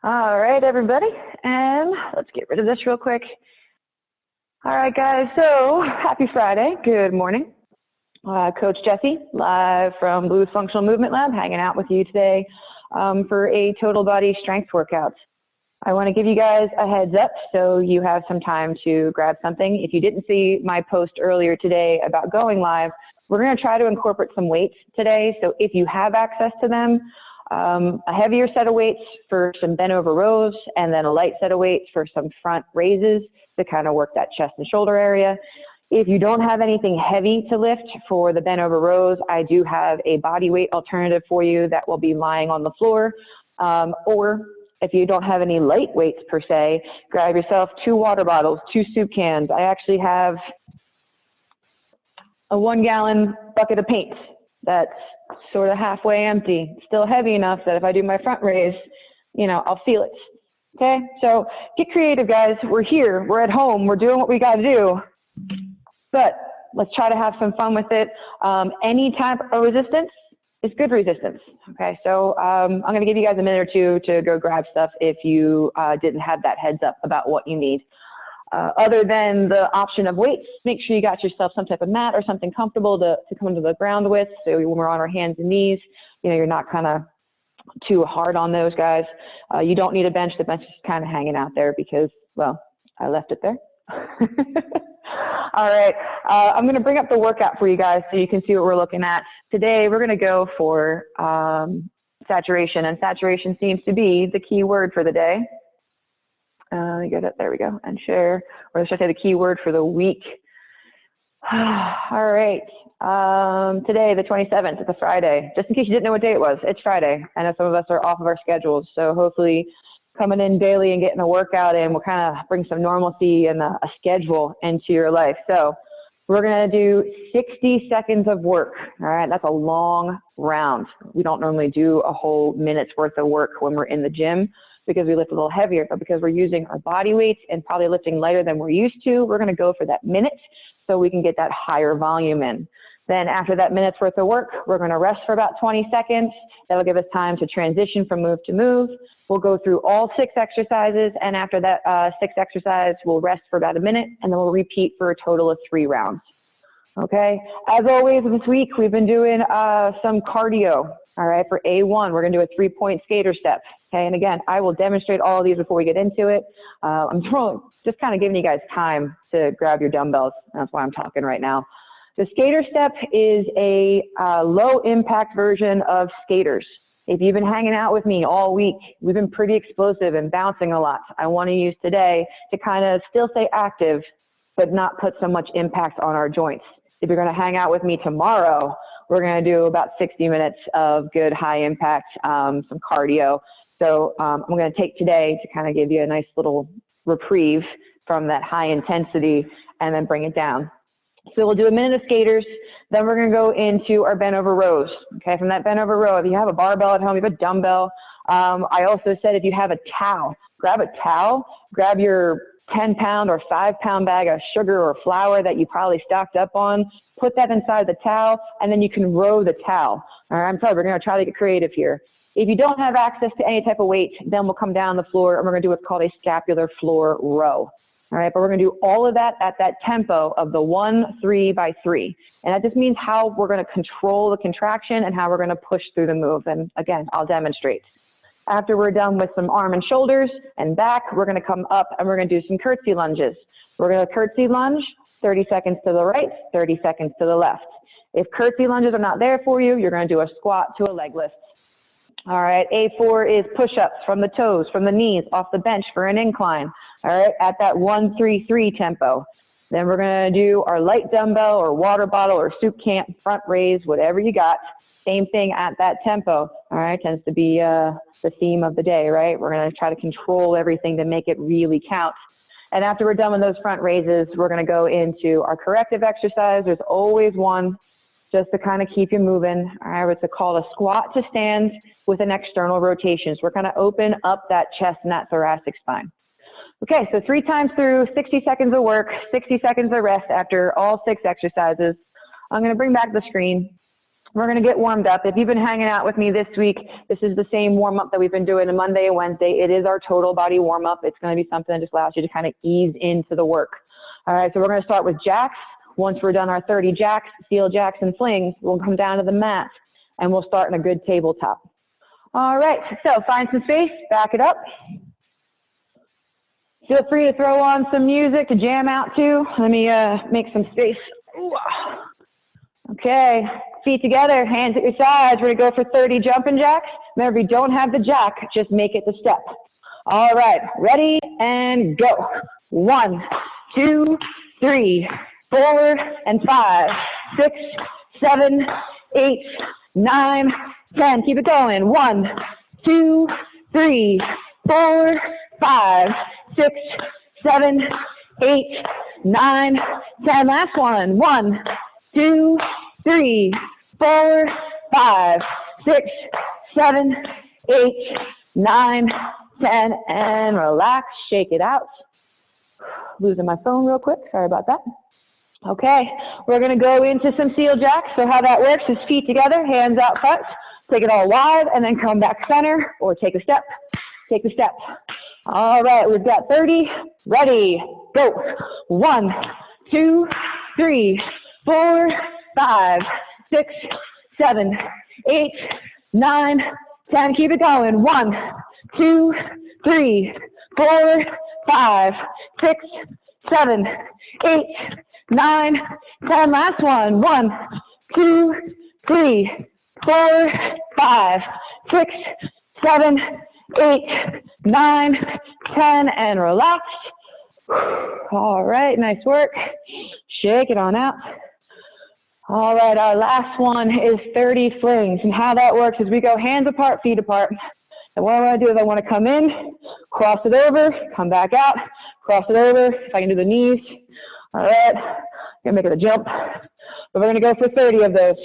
All right, everybody, and let's get rid of this real quick. All right, guys, so happy Friday. Good morning. Coach Jesse, live from Blues Functional Movement Lab, hanging out with you today for a total body strength workout. I want to give you guys a heads up so you have some time to grab something. If you didn't see my post earlier today about going live, we're going to try to incorporate some weights today. So if you have access to them, a heavier set of weights for some bent over rows, and then a light set of weights for some front raises to kind of work that chest and shoulder area. If you don't have anything heavy to lift for the bent over rows, I do have a body weight alternative for you that will be lying on the floor. Or if you don't have any light weights per se, grab yourself 2 water bottles, 2 soup cans. I actually have a 1-gallon bucket of paint that's sort of halfway empty, still heavy enough that if I do my front raise, you know, I'll feel it. Okay, so get creative, guys. We're here, we're at home, we're doing what we got to do, but let's try to have some fun with it. Any type of resistance is good resistance. Okay, so I'm going to give you guys a minute or two to go grab stuff if you didn't have that heads up about what you need. Other than the option of weights, make sure you got yourself some type of mat or something comfortable to come to the ground with. So when we're on our hands and knees, you know, you're not kind of too hard on those guys. You don't need a bench. The bench is kind of hanging out there because, well, I left it there. All right, I'm going to bring up the workout for you guys so you can see what we're looking at. Today, we're going to go for saturation, and saturation seems to be the key word for the day. Let me get it, there we go, and share, or should I say the key word for the week. All right, today, the 27th, it's a Friday. Just in case you didn't know what day it was, it's Friday. I know some of us are off of our schedules, so hopefully coming in daily and getting a workout in will kind of bring some normalcy and a schedule into your life. So we're going to do 60 seconds of work. All right, that's a long round. We don't normally do a whole minute's worth of work when we're in the gym because we lift a little heavier, but because we're using our body weights and probably lifting lighter than we're used to, we're going to go for that minute so we can get that higher volume in. Then after that minute's worth of work, we're going to rest for about 20 seconds. That'll give us time to transition from move to move. We'll go through all 6 exercises, and after that 6th exercise, we'll rest for about a minute, and then we'll repeat for a total of 3 rounds. Okay, as always this week, we've been doing some cardio. All right, for A1, we're going to do a 3-point skater step. Okay, and again, I will demonstrate all of these before we get into it. I'm just kind of giving you guys time to grab your dumbbells. That's why I'm talking right now. The skater step is a low impact version of skaters. If you've been hanging out with me all week, we've been pretty explosive and bouncing a lot. I want to use today to kind of still stay active, but not put so much impact on our joints. If you're going to hang out with me tomorrow, we're going to do about 60 minutes of good high impact, some cardio. So I'm going to take today to kind of give you a nice little reprieve from that high intensity and then bring it down. So we'll do a minute of skaters, then we're going to go into our bent over rows. Okay, from that bent over row, if you have a barbell at home, you have a dumbbell. I also said if you have a towel, grab your 10-pound or 5-pound bag of sugar or flour that you probably stocked up on, put that inside the towel, and then you can row the towel. All right, I'm sorry, we're going to try to get creative here. If you don't have access to any type of weight, then we'll come down the floor and we're going to do what's called a scapular floor row. All right, but we're going to do all of that at that tempo of the 1-3 by 3. And that just means how we're going to control the contraction and how we're going to push through the move. And again, I'll demonstrate. After we're done with some arm and shoulders and back, we're going to come up and we're going to do some curtsy lunges. We're going to curtsy lunge, 30 seconds to the right, 30 seconds to the left. If curtsy lunges are not there for you, you're going to do a squat to a leg lift. All right, A4 is push-ups from the toes, from the knees, off the bench for an incline. All right, at that 1-3-3 tempo. Then we're going to do our light dumbbell or water bottle or soup can, front raise, whatever you got. Same thing at that tempo. All right, tends to be the theme of the day, right? We're going to try to control everything to make it really count. And after we're done with those front raises, we're going to go into our corrective exercise. There's always one just to kind of keep you moving. All right, it's called a squat to stand with an external rotation. So we're going to open up that chest and that thoracic spine. Okay, so 3 times through, 60 seconds of work, 60 seconds of rest after all 6 exercises. I'm going to bring back the screen. we're going to get warmed up. If you've been hanging out with me this week, this is the same warm-up that we've been doing on Monday and Wednesday. It is our total body warm-up. It's going to be something that just allows you to kind of ease into the work. All right, so we're going to start with jacks. Once we're done our 30 jacks, steel jacks, and flings, we'll come down to the mat, and we'll start in a good tabletop. All right, so find some space, back it up. Feel free to throw on some music to jam out to. Let me make some space. Ooh. Okay, feet together, hands at your sides. We're gonna go for 30 jumping jacks. Remember, if you don't have the jack, just make it the step. All right, ready and go. 1, 2, 3, 4, and 5, 6, 7, 8, 9, 10. Keep it going. 1, 2, 3, 4, 5, 6, 7, 8, 9, 10. Last one. 1, 2, 3, 4, 5, 6, 7, 8, 9, 10, and relax, shake it out. Losing my phone real quick, sorry about that. Okay, we're gonna go into some seal jacks. So how that works is feet together, hands out front, take it all wide, and then come back center, or take a step, take a step. All right, we've got 30, ready, go. 1, 2, 3, 4, 5, 6, 7, 8, 9, 10. Keep it going. 1, 2, 3, 4, 5, 6, 7, 8, 9, 10. Last one. 1, 2, 3, 4, 5, 6, 7, 8, 9, 10, and relax. All right, nice work. Shake it on out. All right, our last one is 30 flings, and how that works is we go hands apart, feet apart. And what I want to do is I want to come in, cross it over, come back out, cross it over. If I can do the knees. All right, gonna make it a jump. But we're gonna go for 30 of those.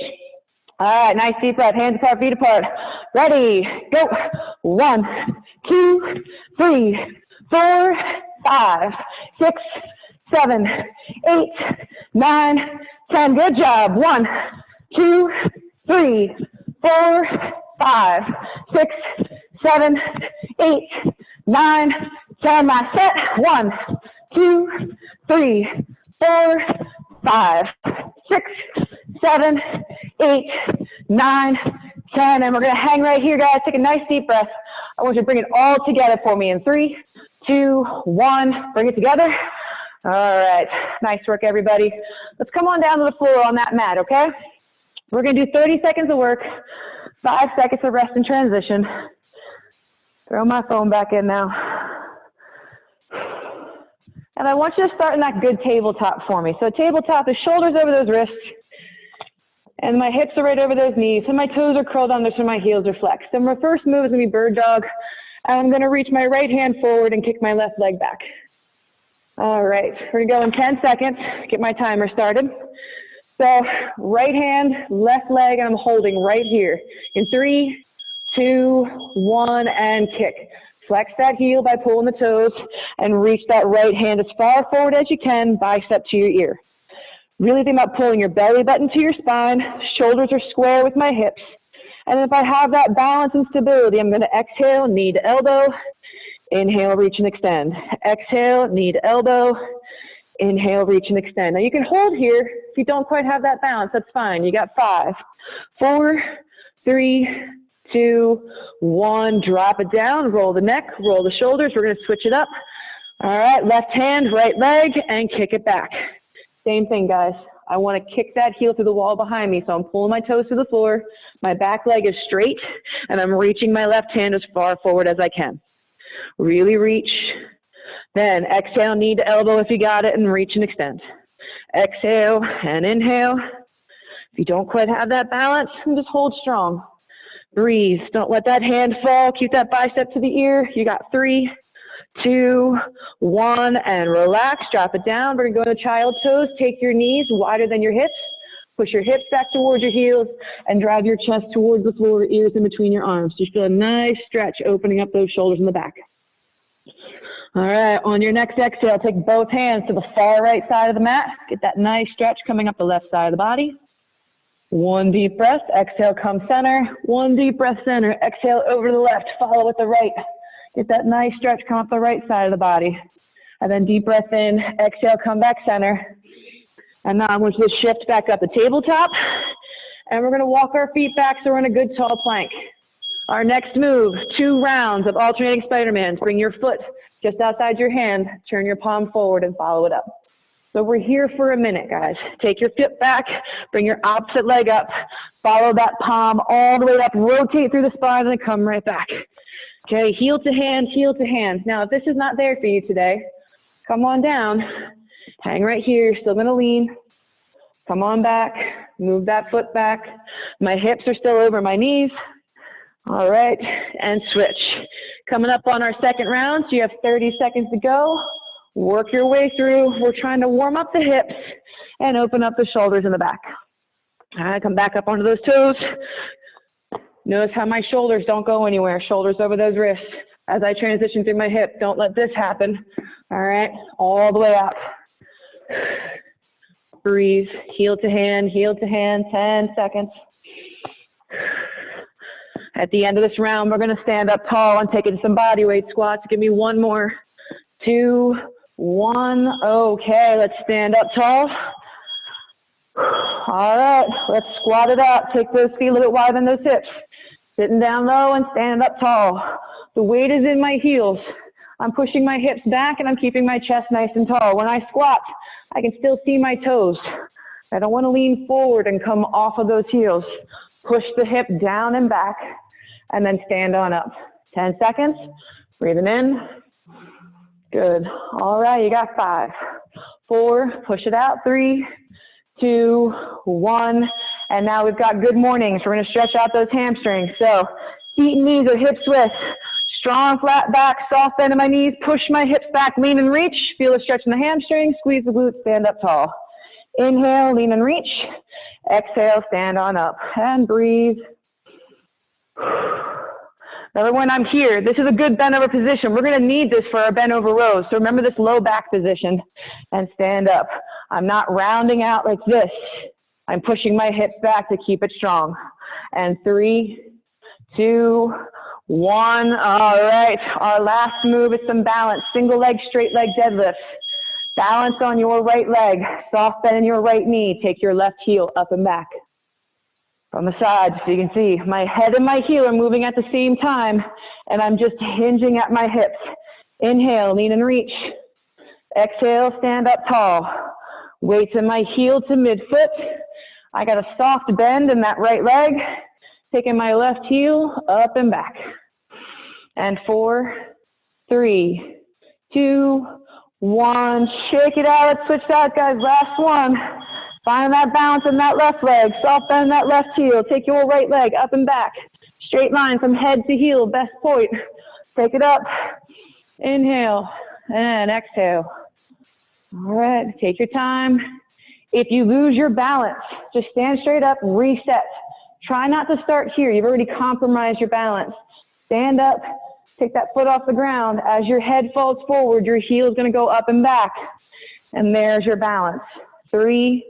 All right, nice deep breath, hands apart, feet apart. Ready, go. 1, 2, 3, 4, 5, 6, 7, 8, 9, 10. Good job. 1, 2, 3, 4, 5, 6, 7, 8, 9, 10. Last set. 1, 2, 3, 4, 5, 6, 7, 8, 9, 10. And we're going to hang right here, guys. Take a nice deep breath. I want you to bring it all together for me in 3, 2, 1. Bring it together. All right. Nice work, everybody. Let's come on down to the floor on that mat, okay? We're going to do 30 seconds of work, 5 seconds of rest and transition. Throw my phone back in now. And I want you to start in that good tabletop for me. So tabletop is shoulders over those wrists, and my hips are right over those knees, and my toes are curled under so my heels are flexed. And my first move is going to be bird dog. And I'm going to reach my right hand forward and kick my left leg back. All right, we're going to go in 10 seconds, get my timer started. So right hand, left leg, and I'm holding right here. In 3, 2, 1, and kick. Flex that heel by pulling the toes and reach that right hand as far forward as you can, bicep to your ear. Really think about pulling your belly button to your spine, shoulders are square with my hips. And if I have that balance and stability, I'm going to exhale, knee to elbow, inhale, reach and extend. Exhale, knee to elbow, inhale, reach and extend. Now you can hold here. If you don't quite have that balance, that's fine. You got 5, 4, 3, 2, 1. Drop it down, roll the neck, roll the shoulders. We're going to switch it up. All right, left hand, right leg, and kick it back. Same thing, guys. I want to kick that heel through the wall behind me, so I'm pulling my toes to the floor. My back leg is straight, and I'm reaching my left hand as far forward as I can. Really reach. Then exhale, knee to elbow if you got it, and reach and extend. Exhale and inhale. If you don't quite have that balance, just hold strong. Breathe. Don't let that hand fall. Keep that bicep to the ear. You got 3, 2, 1, and relax. Drop it down. We're going to go into child pose. Take your knees wider than your hips. Push your hips back towards your heels and drive your chest towards the floor, ears in between your arms. Just feel a nice stretch opening up those shoulders in the back. All right, on your next exhale, take both hands to the far right side of the mat. Get that nice stretch coming up the left side of the body. One deep breath, exhale, come center. One deep breath, center. Exhale over to the left, follow with the right. Get that nice stretch, come up the right side of the body. And then deep breath in, exhale, come back center. And now I'm going to shift back up the tabletop. And we're going to walk our feet back so we're in a good tall plank. Our next move, 2 rounds of alternating Spider-Mans. Bring your foot just outside your hand, turn your palm forward and follow it up. So we're here for a minute, guys. Take your foot back, bring your opposite leg up, follow that palm all the way up, rotate through the spine, and then come right back. Okay, heel to hand, heel to hand. Now, if this is not there for you today, come on down, hang right here, you're still gonna lean. Come on back, move that foot back. My hips are still over my knees. All right, and switch. Coming up on our second round, so you have 30 seconds to go. Work your way through. We're trying to warm up the hips and open up the shoulders in the back. All right, come back up onto those toes. Notice how my shoulders don't go anywhere. Shoulders over those wrists. As I transition through my hip, don't let this happen. All right, all the way up. Breathe, heel to hand, 10 seconds. At the end of this round, we're gonna stand up tall and take it to some body weight squats. Give me 1 more, 2, 1. Okay, let's stand up tall. All right, let's squat it up. Take those feet a little bit wider than those hips. Sitting down low and standing up tall. The weight is in my heels. I'm pushing my hips back and I'm keeping my chest nice and tall. When I squat, I can still see my toes. I don't want to lean forward and come off of those heels. Push the hip down and back and then stand on up. 10 seconds, breathing in. Good. All right, you got 5, 4, push it out, 3, 2, 1. And now we've got good mornings. We're gonna stretch out those hamstrings. So feet and knees are hips width. Strong flat back, soft bend in my knees, push my hips back, lean and reach. Feel a stretch in the hamstring, squeeze the glutes, stand up tall. Inhale, lean and reach. Exhale, stand on up and breathe. Remember when I'm here, this is a good bent over position. We're gonna need this for our bent over rows. So remember this low back position and stand up. I'm not rounding out like this. I'm pushing my hips back to keep it strong. And 3, 2, 1. All right, our last move is some balance. Single leg, straight leg deadlift. Balance on your right leg. Soft bend in your right knee. Take your left heel up and back. From the side, so you can see my head and my heel are moving at the same time, and I'm just hinging at my hips. Inhale, lean and reach. Exhale, stand up tall. Weights in my heel to midfoot. I got a soft bend in that right leg. Taking my left heel up and back. And 4, 3, 2, 1. Shake it out. Let's switch sides, guys. Last one. Find that balance in that left leg. Soft bend in that left heel. Take your right leg up and back. Straight line from head to heel. Best point. Take it up. Inhale and exhale. All right. Take your time. If you lose your balance, just stand straight up, reset. Try not to start here. You've already compromised your balance. Stand up, take that foot off the ground. As your head falls forward, your heel is going to go up and back. And there's your balance. 3,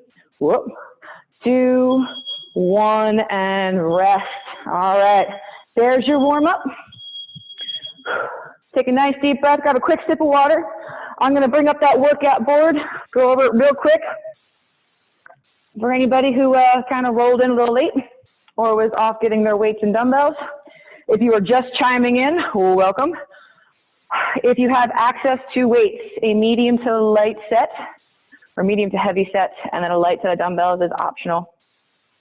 2, 1, and rest. All right, there's your warm up. Take a nice deep breath, grab a quick sip of water. I'm going to bring up that workout board, go over it real quick. For anybody who kind of rolled in a little late or was off getting their weights and dumbbells, if you are just chiming in, welcome. If you have access to weights, a medium to light set, or medium to heavy set, and then a light set of dumbbells is optional.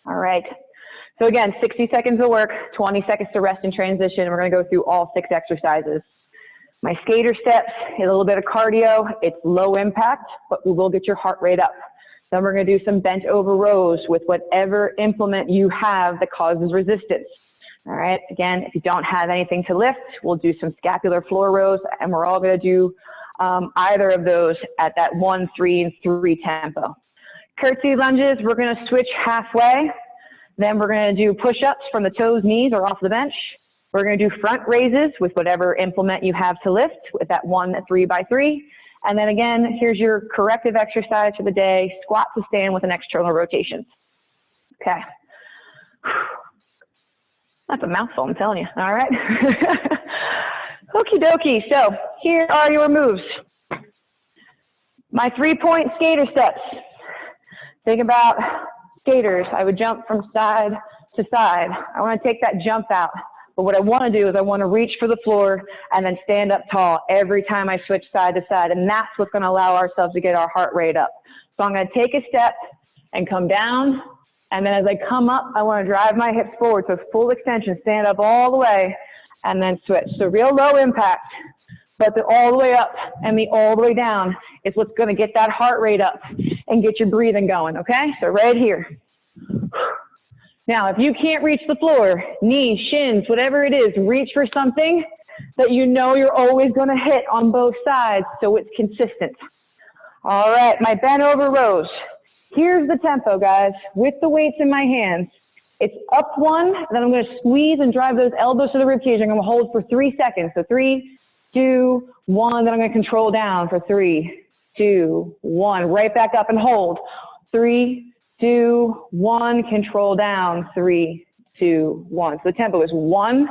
All right. So again, 60 seconds of work, 20 seconds to rest and transition. We're going to go through all 6 exercises. My skater steps is a little bit of cardio. It's low impact, but we will get your heart rate up. Then we're going to do some bent over rows with whatever implement you have that causes resistance. All right, again, if you don't have anything to lift, we'll do some scapular floor rows, and we're all going to do either of those at that 1, 3, and 3 tempo. Curtsy lunges, we're going to switch halfway. Then we're going to do push-ups from the toes, knees, or off the bench. We're going to do front raises with whatever implement you have to lift with that 1 3 by 3. And then again, here's your corrective exercise for the day, squat to stand with an external rotation. Okay, That's a mouthful, I'm telling you. All right. Okie dokie. So here are your moves. My 3-point skater steps. Think about skaters. I would jump from side to side. I want to take that jump out. But what I want to do is I want to reach for the floor and then stand up tall every time I switch side to side. And that's what's going to allow ourselves to get our heart rate up. So I'm going to take a step and come down. And then as I come up, I want to drive my hips forward. So full extension, stand up all the way and then switch. So real low impact, but the all the way up and the all the way down is what's going to get that heart rate up and get your breathing going, okay? So right here. Now, if you can't reach the floor, knees, shins, whatever it is, reach for something that you know you're always going to hit on both sides so it's consistent. All right, my bent over rows. Here's the tempo, guys, with the weights in my hands. It's up one, then I'm going to squeeze and drive those elbows to the ribcage. I'm going to hold for 3 seconds. So 3, 2, 1, then I'm going to control down for 3, 2, 1. Right back up and hold. 3, 2, 1, control down, 3, 2, 1. So the tempo is 1,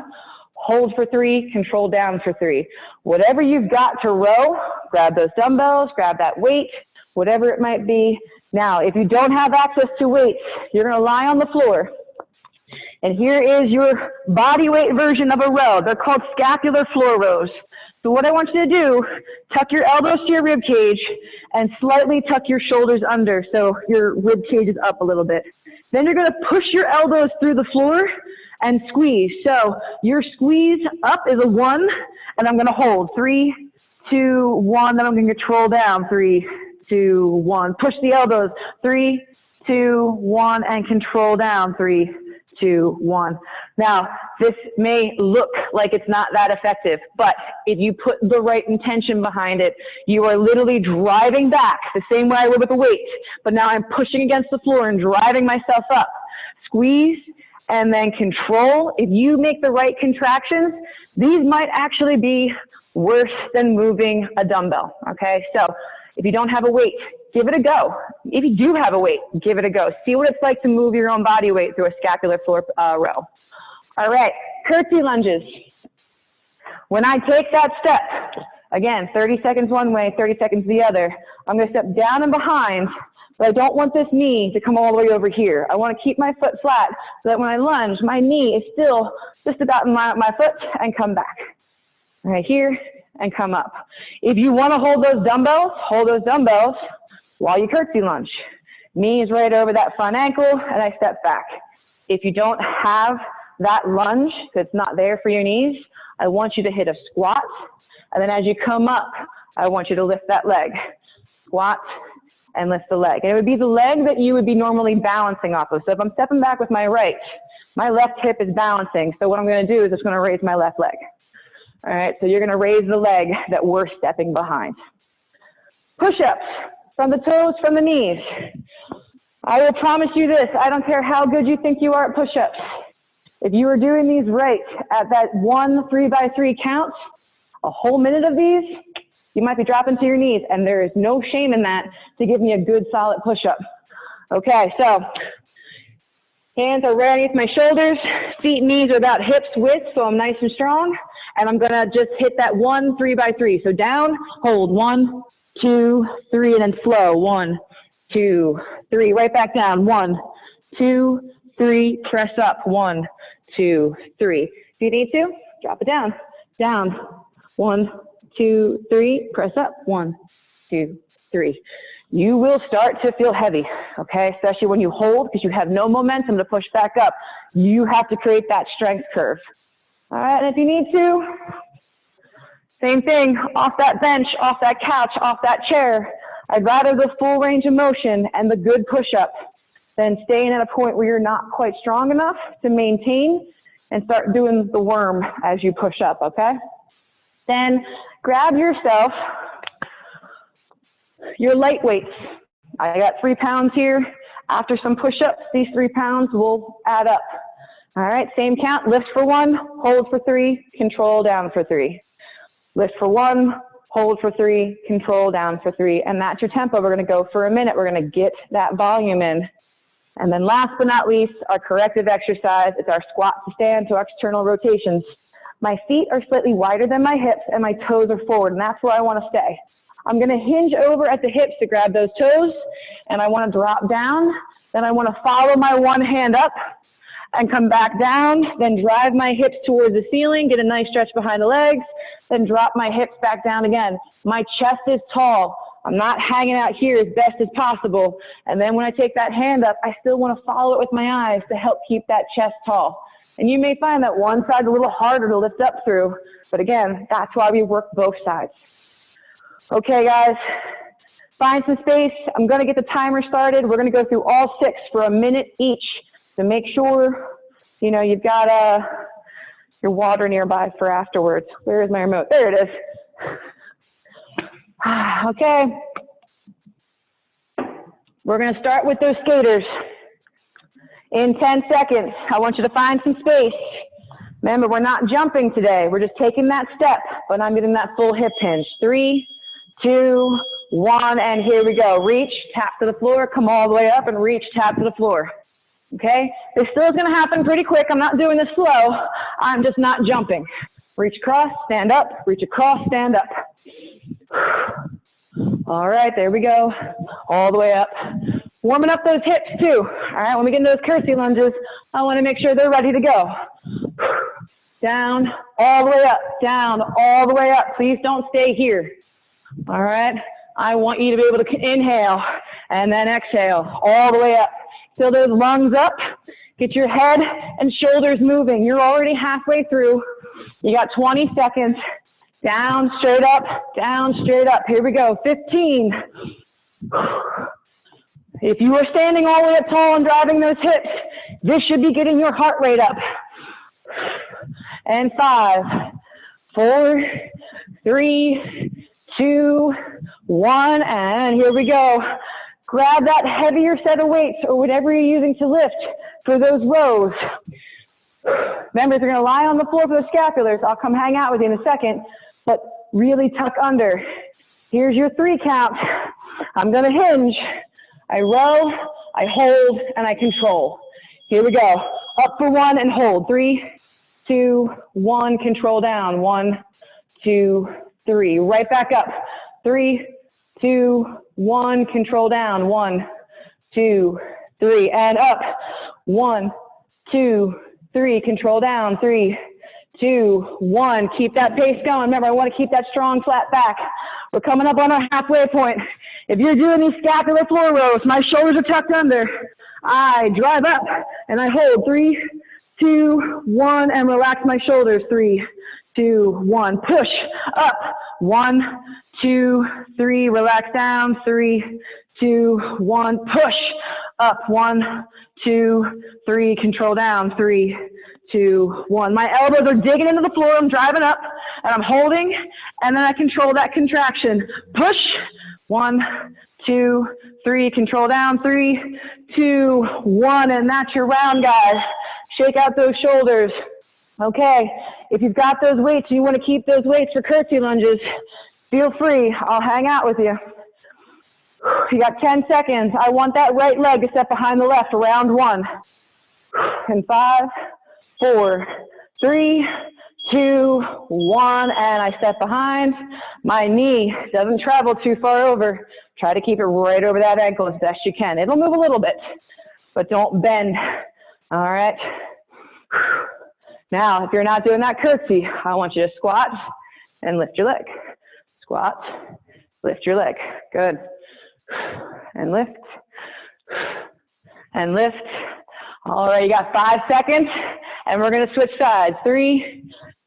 hold for 3, control down for 3. Whatever you've got to row, grab those dumbbells, grab that weight, whatever it might be. Now, if you don't have access to weights, you're going to lie on the floor. And here is your body weight version of a row. They're called scapular floor rows. So what I want you to do, tuck your elbows to your rib cage and slightly tuck your shoulders under so your rib cage is up a little bit. Then you're going to push your elbows through the floor and squeeze. So your squeeze up is a 1, and I'm going to hold 3, 2, 1. Then I'm going to control down 3, 2, 1. Push the elbows 3, 2, 1, and control down 3, 2, 1. Now, this may look like it's not that effective, but if you put the right intention behind it, you are literally driving back the same way I would with the weight, but now I'm pushing against the floor and driving myself up. Squeeze and then control. If you make the right contractions, these might actually be worse than moving a dumbbell, okay? So if you don't have a weight, give it a go. If you do have a weight, give it a go. See what it's like to move your own body weight through a scapular floor row. All right, curtsy lunges. When I take that step, again, 30 seconds one way, 30 seconds the other, I'm going to step down and behind, but I don't want this knee to come all the way over here. I want to keep my foot flat so that when I lunge, my knee is still just about in line with my foot and come back. Right here and come up. If you want to hold those dumbbells while you curtsy lunge. Knee is right over that front ankle, and I step back. If you don't have that lunge, that's not there for your knees, I want you to hit a squat, and then as you come up, I want you to lift that leg. Squat and lift the leg. And it would be the leg that you would be normally balancing off of. So if I'm stepping back with my right, my left hip is balancing. So what I'm going to do is just going to raise my left leg. All right, so you're going to raise the leg that we're stepping behind. Push-ups from the toes, from the knees. I will promise you this, I don't care how good you think you are at push-ups. If you are doing these right at that 1 3x3 count, a whole minute of these, you might be dropping to your knees, and there is no shame in that to give me a good solid push-up. Okay, so hands are right underneath my shoulders, feet and knees are about hips width, so I'm nice and strong, and I'm gonna just hit that 1 3x3. So down, hold 1, 2, 3, and then slow. 1, 2, 3. Right back down. 1, 2, 3. Press up. 1, 2, 3. If you need to, drop it down. Down. 1, 2, 3. Press up. 1, 2, 3. You will start to feel heavy, okay? Especially when you hold, because you have no momentum to push back up. You have to create that strength curve. All right, and if you need to, same thing, off that bench, off that couch, off that chair. I'd rather the full range of motion and the good push-up than staying at a point where you're not quite strong enough to maintain and start doing the worm as you push up, okay? Then grab yourself your light weights. I got 3 pounds here. After some push-ups, these 3 pounds will add up. All right, same count, lift for 1, hold for 3, control down for 3. Lift for 1, hold for 3, control down for 3, and that's your tempo. We're going to go for a minute. We're going to get that volume in. And then last but not least, our corrective exercise is our squat to stand to external rotations. My feet are slightly wider than my hips and my toes are forward, and that's where I want to stay. I'm going to hinge over at the hips to grab those toes, and I want to drop down. Then I want to follow my one hand up and come back down, then drive my hips towards the ceiling, get a nice stretch behind the legs, then drop my hips back down again. My chest is tall. I'm not hanging out here as best as possible. And then when I take that hand up, I still want to follow it with my eyes to help keep that chest tall. And you may find that one side's a little harder to lift up through, but again, that's why we work both sides. Okay, guys, find some space. I'm going to get the timer started. We're going to go through all 6 for a minute each to make sure, you know, you've got your water nearby for afterwards. Where is my remote? There it is. Okay, we're going to start with those skaters. In 10 seconds, I want you to find some space. Remember, we're not jumping today. We're just taking that step, but I'm getting that full hip hinge. 3, 2, 1, and here we go. Reach, tap to the floor, come all the way up, and reach, tap to the floor. Okay? This still is going to happen pretty quick. I'm not doing this slow. I'm just not jumping. Reach across, stand up, reach across, stand up. All right, there we go. All the way up. Warming up those hips too. All right, when we get into those curtsy lunges, I want to make sure they're ready to go. Down, all the way up, down, all the way up. Please don't stay here. All right, I want you to be able to inhale and then exhale all the way up. Fill those lungs up. Get your head and shoulders moving. You're already halfway through. You got 20 seconds. Down, straight up, down, straight up. Here we go, 15. If you are standing all the way up tall and driving those hips, this should be getting your heart rate up. And 5, 4, 3, 2, 1, and here we go. Grab that heavier set of weights or whatever you're using to lift for those rows. Remember, if you're going to lie on the floor for the scapulars, I'll come hang out with you in a second, but really tuck under. Here's your 3 count. I'm going to hinge. I row, I hold, and I control. Here we go. Up for 1 and hold. 3, 2, 1, control down. 1, 2, 3. Right back up. 3, 2, 1, control down. 1, 2, 3. And up. 1, 2, 3. Control down. 3, 2, 1. Keep that pace going. Remember, I want to keep that strong flat back. We're coming up on our halfway point. If you're doing these scapular floor rows, my shoulders are tucked under. I drive up and I hold. 3, 2, 1, and relax my shoulders. 3, 2, 1. Push up. 1, 2, 3. Relax down. 3, 2, 1. Push up. 1, 2, 3. Control down. 3, 2, 1. My elbows are digging into the floor. I'm driving up and I'm holding, and then I control that contraction. Push. 1, 2, 3. Control down. 3, 2, 1. And that's your round, guys. Shake out those shoulders. Okay. If you've got those weights, you want to keep those weights for curtsy lunges, feel free. I'll hang out with you. You got 10 seconds. I want that right leg to step behind the left, round 1. And 5, 4, 3, 2, 1, and I step behind. My knee doesn't travel too far over. Try to keep it right over that ankle as best you can. It'll move a little bit, but don't bend. All right. Now, if you're not doing that curtsy, I want you to squat and lift your leg. Squat, lift your leg. Good. And lift. And lift. All right, you got 5 seconds, and we're going to switch sides. 3,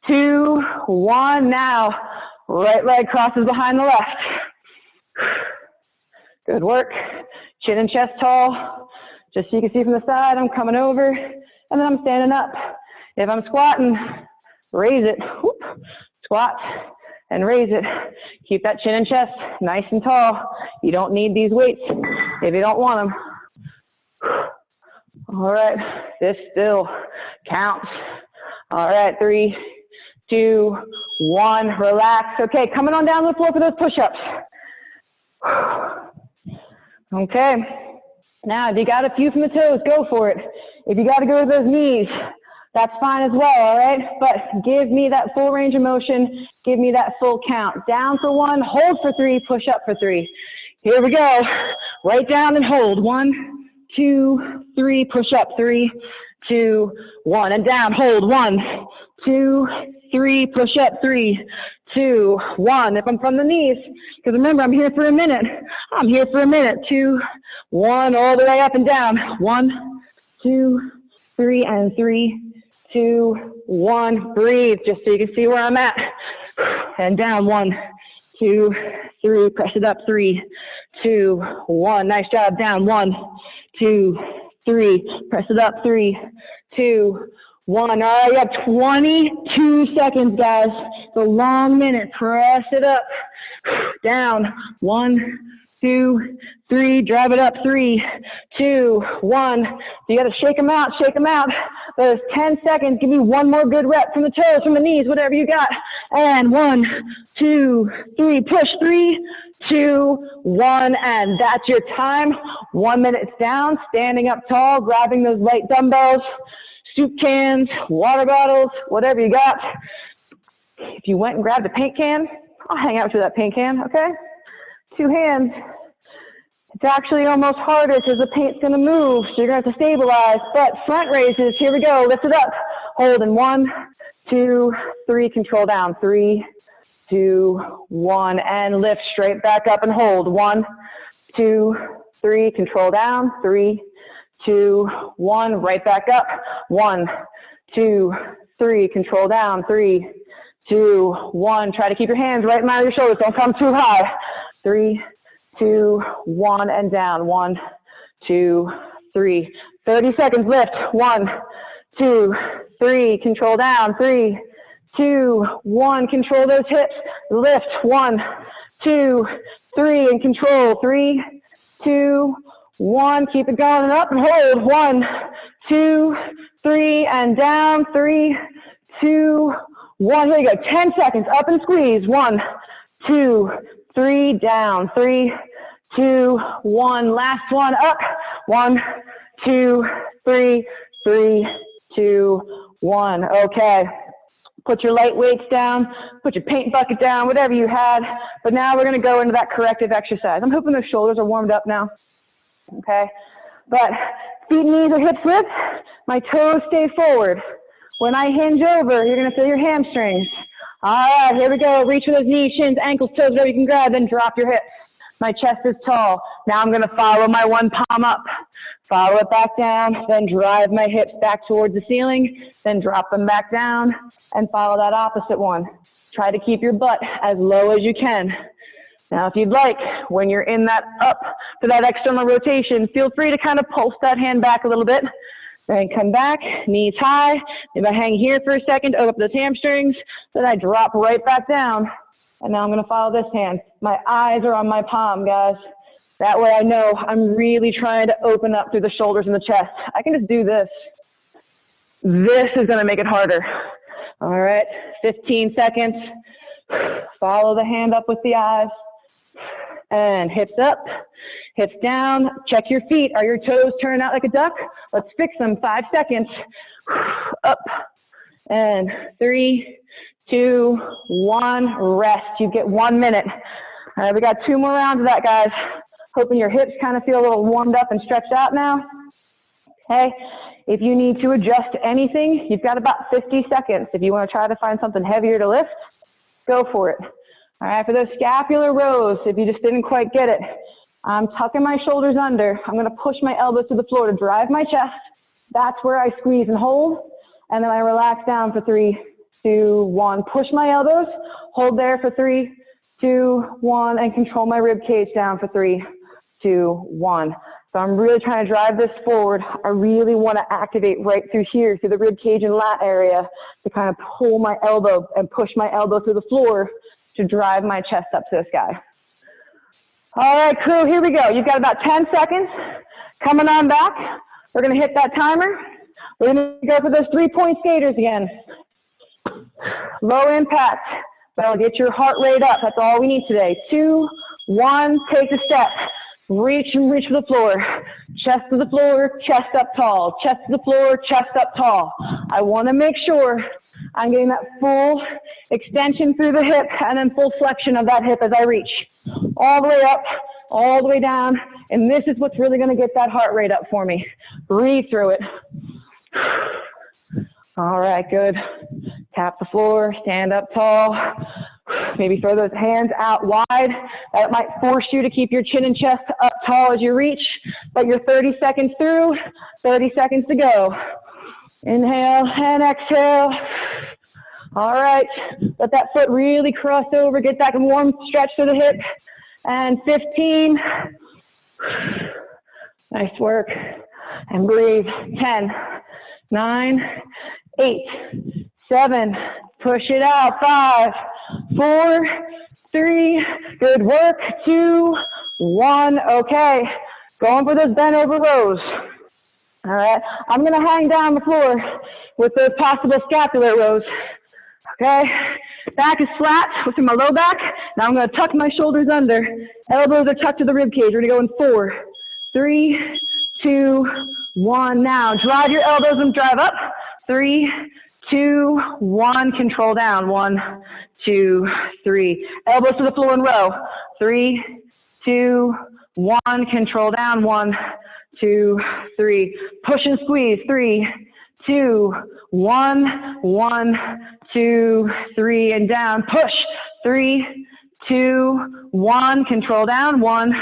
2, 1. Now, right leg crosses behind the left. Good work. Chin and chest tall. Just so you can see from the side, I'm coming over, and then I'm standing up. If I'm squatting, raise it. Whoop. Squat and raise it. Keep that chin and chest nice and tall. You don't need these weights if you don't want them. All right, this still counts. All right, 3, 2, 1, relax. Okay, coming on down to the floor for those push-ups. Okay, Now, if you got a few from the toes, go for it. If you got to go to those knees, that's fine as well, all right? But give me that full range of motion. Give me that full count. Down for 1, hold for 3, push up for 3. Here we go. Right down and hold. 1, 2, 3, push up. 3, 2, 1, and down. Hold. 1, 2, 3, push up. 3, 2, 1. If I'm from the knees, because remember, I'm here for a minute. I'm here for a minute. 2, 1, all the way up and down. 1, 2, 3, and 3, 2, 1. Breathe, just so you can see where I'm at. And down. 1, 2, 3. Press it up. 3, 2, 1. Nice job. Down. 1, 2, 3. Press it up. 3, 2, 1. All right, you have 22 seconds, guys. It's a long minute. Press it up. Down. 1, 2, 3. Drive it up. 3, 2, 1. You got to shake them out. Shake them out. There's 10 seconds. Give me one more good rep from the toes, from the knees, whatever you got. And 1, 2, 3. Push. 3, 2, 1. And that's your time. 1 minute down. Standing up tall. Grabbing those light dumbbells, soup cans, water bottles, whatever you got. If you went and grabbed a paint can, I'll hang out to that paint can, okay? 2 hands. It's actually almost harder because the paint's going to move, so you're going to have to stabilize. But front raises, here we go. Lift it up. Hold in 1, 2, 3. Control down. 3, 2, 1. And lift straight back up and hold. 1, 2, 3. Control down. 3, 2, 1. Right back up. 1, 2, 3. Control down. 3, 2, 1. Try to keep your hands right in line with your shoulders. Don't come too high. 3, 2, 1, and down. 1, 2, 3. 30 seconds. Lift. 1, 2, 3. Control down. 3, 2, 1. Control those hips. Lift. 1, 2, 3. And control. 3, 2, 1. Keep it going and up and hold. 1, 2, 3. And down. 3, 2, 1. Here you go. 10 seconds. Up and squeeze. 1, 2, 3. Down. 3, 2, 1. Last one. Up. 1, 2, 3. 3, 2, 1. Okay. Put your light weights down. Put your paint bucket down. Whatever you had. But now we're going to go into that corrective exercise. I'm hoping those shoulders are warmed up now. Okay. But feet, knees, or hips lift. My toes stay forward. When I hinge over, you're going to feel your hamstrings. All right, here we go. Reach for those knees, shins, ankles, toes, whatever you can grab, then drop your hips. My chest is tall. Now I'm going to follow my one palm up. Follow it back down, then drive my hips back towards the ceiling, then drop them back down, and follow that opposite one. Try to keep your butt as low as you can. Now, if you'd like, when you're in that up for that external rotation, feel free to kind of pulse that hand back a little bit. Then come back, knees high. If I hang here for a second, open up those hamstrings. Then I drop right back down. And now I'm going to follow this hand. My eyes are on my palm, guys. That way I know I'm really trying to open up through the shoulders and the chest. I can just do this. This is going to make it harder. All right, 15 seconds. Follow the hand up with the eyes. And hips up, hips down. Check your feet. Are your toes turned out like a duck? Let's fix them. 5 seconds. Up. And 3, 2, 1. Rest. You get 1 minute. All right, we got 2 more rounds of that, guys. Hoping your hips kind of feel a little warmed up and stretched out now. Okay. If you need to adjust anything, you've got about 50 seconds. If you want to try to find something heavier to lift, go for it. All right, for those scapular rows, if you just didn't quite get it, I'm tucking my shoulders under. I'm going to push my elbows to the floor to drive my chest. That's where I squeeze and hold. And then I relax down for 3, 2, 1. Push my elbows, hold there for 3, 2, 1, and control my rib cage down for 3, 2, 1. So I'm really trying to drive this forward. I really want to activate right through here, through the rib cage and lat area, to kind of pull my elbow and push my elbow through the floor to drive my chest up to the sky. All right, crew, here we go. You've got about 10 seconds. Coming on back. We're going to hit that timer. We're going to go for those 3-point skaters again. Low impact. That'll get your heart rate up. That's all we need today. 2, 1, take a step. Reach and reach for the floor. Chest to the floor, chest up tall. Chest to the floor, chest up tall. I want to make sure I'm getting that full extension through the hip and then full flexion of that hip as I reach. All the way up, all the way down. And this is what's really going to get that heart rate up for me. Breathe through it. All right, good. Tap the floor, stand up tall. Maybe throw those hands out wide. That might force you to keep your chin and chest up tall as you reach. But you're 30 seconds through, 30 seconds to go. Inhale and exhale. All right, let that foot really cross over. Get that warm stretch to the hip. And 15. Nice work. And breathe. 10, 9, 8, 7. Push it out. 5, 4, 3. Good work. 2, 1. Okay. Going for those bent over rows. All right. I'm going to hang down the floor with those possible scapular rows. Okay. Back is flat within my low back. Now I'm going to tuck my shoulders under. Elbows are tucked to the rib cage. We're going to go in 4, 3, 2, 1. Now drive your elbows and drive up. 3, 2, 1. Control down. 1, 2, 3. Elbows to the floor and row. 3, 2, 1. Control down. 1, 2, 3. Push and squeeze. 3, 2, 1. 1, 2, 3. And down. Push. 3, 2, 1. Control down. 1,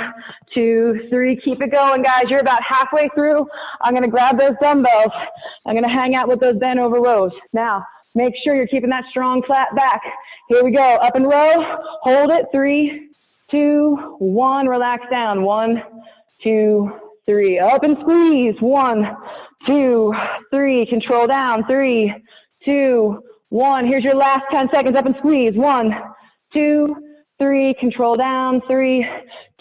2, 3. Keep it going, guys. You're about halfway through. I'm going to grab those dumbbells. I'm going to hang out with those bent over rows. Now, make sure you're keeping that strong flat back. Here we go. Up and row. Hold it. 3, 2, 1. Relax down. 1, 2, 3. Up and squeeze. 1, 2, 3. Control down. 3, 2, 1. Here's your last 10 seconds. Up and squeeze. 1, 2, 3. Control down. 3,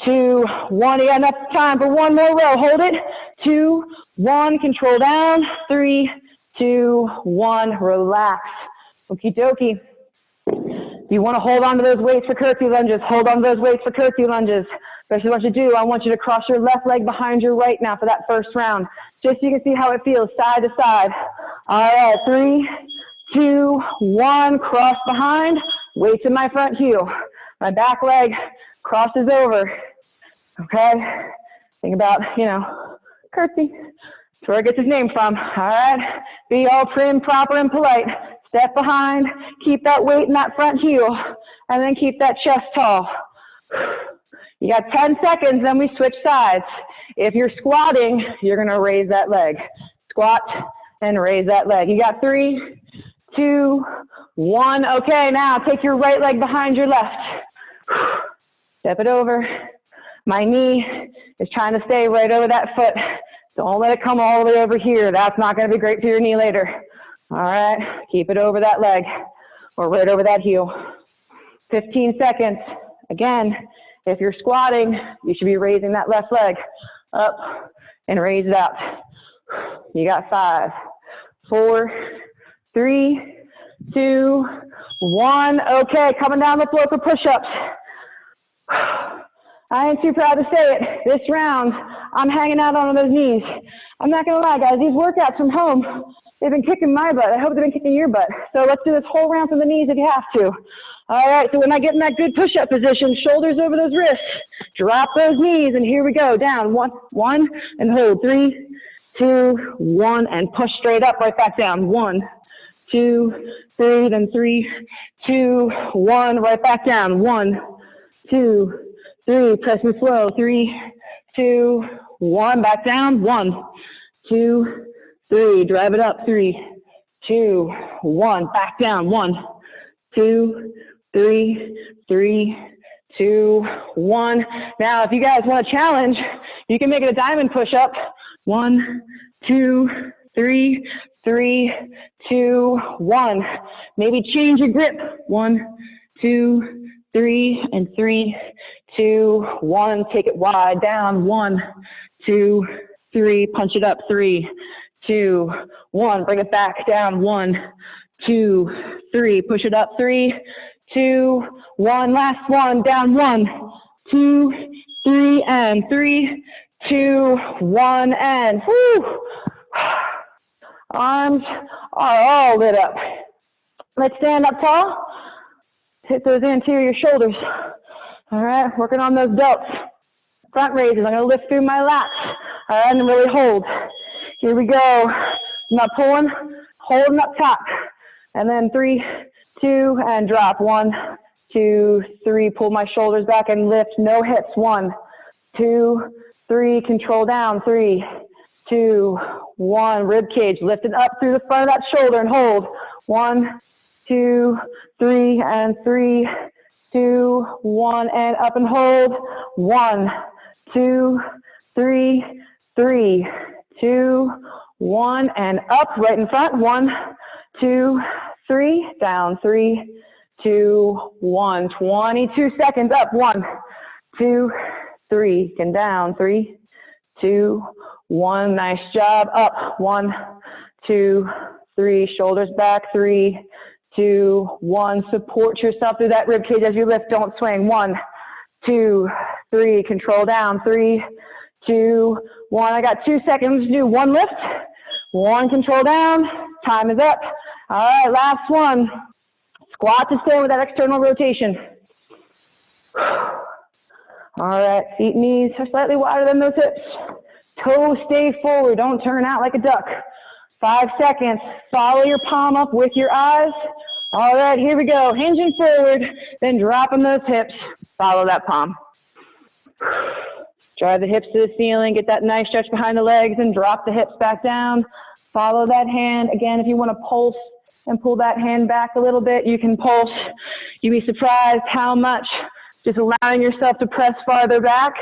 2, 1. Yeah, enough time for one more row. Hold it. 2, 1. Control down. 3, 2, 1. Relax. Okie dokie. If you want to hold on to those weights for curtsy lunges, hold on to those weights for curtsy lunges. Especially what you do, I want you to cross your left leg behind your right now for that first round. Just so you can see how it feels side to side. All right, 3, 2, 1. Cross behind. Weights in my front heel. My back leg crosses over. Okay? Think about, curtsy. That's where it gets its name from. All right? Be all prim, proper, and polite. Step behind. Keep that weight in that front heel. And then keep that chest tall. You got 10 seconds, then we switch sides. If you're squatting, you're going to raise that leg. Squat and raise that leg. You got 3, 2, 1. Okay, now take your right leg behind your left. Step it over. My knee is trying to stay right over that foot. Don't let it come all the way over here. That's not going to be great for your knee later. All right, keep it over that leg or right over that heel. 15 seconds. Again, if you're squatting, you should be raising that left leg up and raise it out. You got 5, 4, 3, 2, 1. Okay, coming down the floor for push-ups. I ain't too proud to say it. This round, I'm hanging out on those knees. I'm not going to lie, guys. These workouts from home, they've been kicking my butt. I hope they've been kicking your butt. So let's do this whole round from the knees if you have to. All right, so when I get in that good push-up position, shoulders over those wrists, drop those knees, and here we go. Down, 1, and hold. 3, 2, 1, and push straight up, right back down. 1, 2, 3, then 3, 2, 1, right back down. 1, 2, 3, press and slow. 3, 2, 1, back down. 1, 2, 3, drive it up. 3, 2, 1, back down. 1, 2, 3, 3, 2, 1. Now, if you guys want a challenge, you can make it a diamond push-up. 1, 2, 3, 3, 2, 1. Maybe change your grip. 1, 2, 3, and 3, 2, 1. Take it wide down. 1, 2, 3. Punch it up. 3, 2, 1. Bring it back down. 1, 2, 3. Push it up. 3, 2, 1. Last one. Down. 1, 2, 3, and 3, 2, 1, and whoo. Arms are all lit up. Let's stand up tall. Hit those anterior shoulders. All right, working on those delts. Front raises. I'm going to lift through my lats. All right, and really hold. Here we go. I'm not pulling, holding up top. And then 3, 2, and drop. 1, 2, 3. Pull my shoulders back and lift. No hips. 1, 2, 3. Control down. 3, 2, 1. Rib cage lifted up through the front of that shoulder and hold. 1, 2, 3, and 3, 2, 1, and up and hold. 1, 2, 3, 3, 2, 1, and up, right in front. 1, 2, 3, down. 3, 2, 1. 22 seconds up. 1, 2, 3, and down. 3, 2, 1. Nice job. Up. 1, 2, 3. Shoulders back. 3, 2, 1. Support yourself through that rib cage as you lift. Don't swing. 1, 2, 3. Control down. 3, 2, 1. I got 2 seconds to do 1 lift. 1 control down. Time is up. All right, last one. Squat to stay with that external rotation. All right, feet, knees are slightly wider than those hips. Toes stay forward. Don't turn out like a duck. 5 seconds. Follow your palm up with your eyes. All right, here we go. Hinging forward, then dropping those hips. Follow that palm. Drive the hips to the ceiling. Get that nice stretch behind the legs and drop the hips back down. Follow that hand. Again, if you want to pulse and pull that hand back a little bit, you can pulse. You'd be surprised how much just allowing yourself to press farther back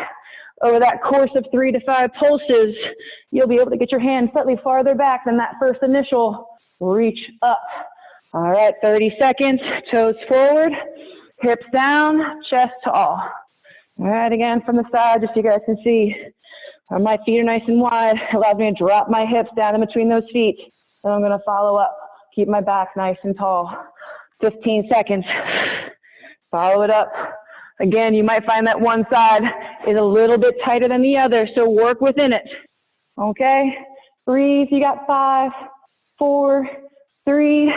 over that course of 3 to 5 pulses, you'll be able to get your hand slightly farther back than that first initial reach up. All right, 30 seconds, toes forward, hips down, chest tall. All right, again from the side, just so you guys can see. My feet are nice and wide, allows me to drop my hips down in between those feet. Then I'm gonna follow up, keep my back nice and tall. 15 seconds, follow it up. Again, you might find that one side is a little bit tighter than the other, so work within it. Okay, breathe, you got 5, 4, 3,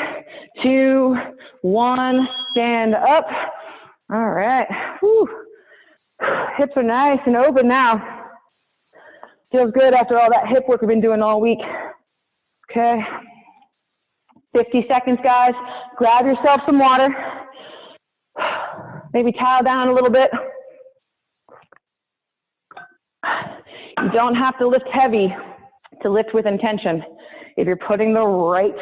2, 1, stand up. All right, whew. Hips are nice and open now. Feels good after all that hip work we've been doing all week. Okay, 50 seconds, guys. Grab yourself some water. Maybe towel down a little bit. You don't have to lift heavy to lift with intention. If you're putting the right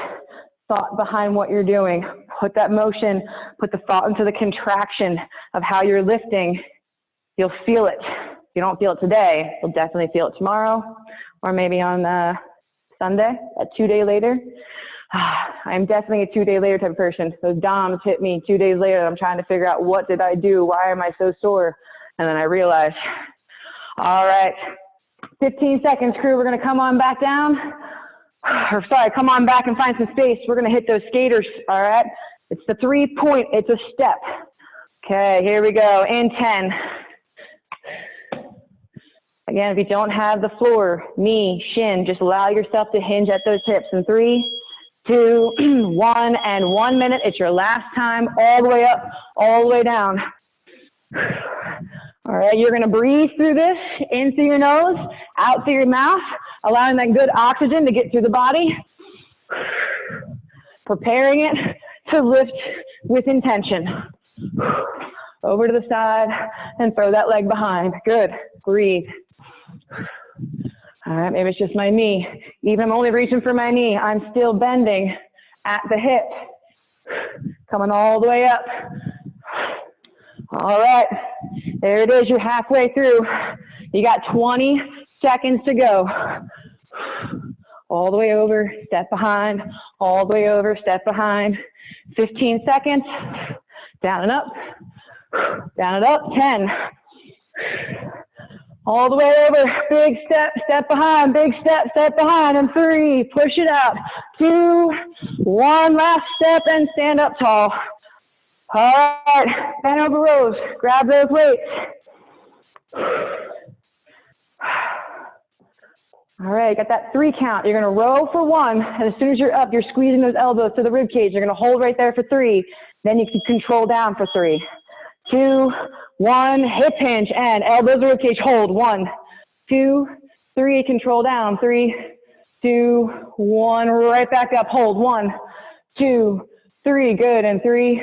thought behind what you're doing, put that motion, put the thought into the contraction of how you're lifting, you'll feel it. If you don't feel it today, you'll definitely feel it tomorrow, or maybe on Sunday, a 2 day later. I'm definitely a 2 day later type of person. Those DOMs hit me 2 days later. I'm trying to figure out, what did I do? Why am I so sore? And then I realized, all right, 15 seconds, crew. We're going to come on back down. Or sorry, come on back and find some space. We're going to hit those skaters, all right? It's the 3-point. It's a step. Okay, here we go. In 10. Again, if you don't have the floor, knee, shin, just allow yourself to hinge at those hips. In 3, 2, 1, and 1 minute. It's your last time, all the way up, all the way down. All right, you're gonna breathe through this, in through your nose, out through your mouth, allowing that good oxygen to get through the body. Preparing it to lift with intention. Over to the side and throw that leg behind. Good, breathe. All right, maybe it's just my knee. Even if I'm only reaching for my knee, I'm still bending at the hip. Coming all the way up. All right, there it is, you're halfway through. You got 20 seconds to go. All the way over, step behind, all the way over, step behind. 15 seconds, down and up, down and up, 10. All the way over, big step, step behind, big step, step behind, and 3, push it out, 2, 1, last step, and stand up tall. All right, bend over rows, grab those weights. All right, got that 3 count. You're going to row for 1, and as soon as you're up, you're squeezing those elbows to the rib cage. You're going to hold right there for 3. Then you can control down for 3, 2, 1, hip hinge, and elbows to rib cage. Hold 1, 2, 3. Control down 3, 2, 1. Right back up. Hold 1, 2, 3. Good. And 3,